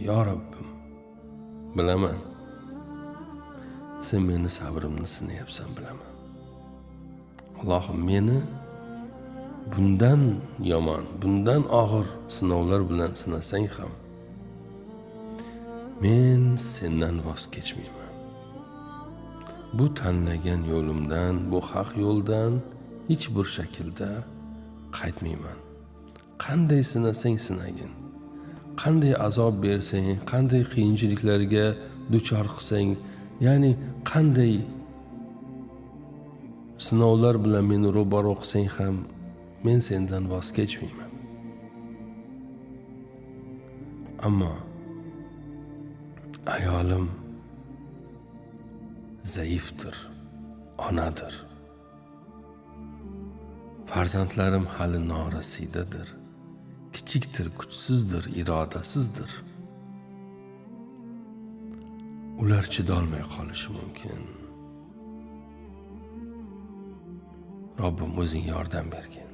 yo Rabbim, bilaman, sen meni sabrimni sinayapsan, bilaman. Allohim, meni bundan yomon, bundan og'ir sinovlar bilan sinasang ham, men sendan voz kechmayman. Bu tanlagan yo'limdan, bu haq yo'ldan hech bir shaklda qaytmayman. Qanday sinasang sinagin, qanday azob bersang, qanday qiyinchiliklarga duchor qilsang, ya'ni qanday sinovlar bilan meni ro'baro qilsang ham, men sendan voz kechmayman. Ammo ayolim zaifdir, onadir. Farzandlarim hali norasiydadir, kichikdir, kuchsizdir, irodasizdir. Ular chidolmay qolishi mumkin. Robbim o'zing yordam bergin.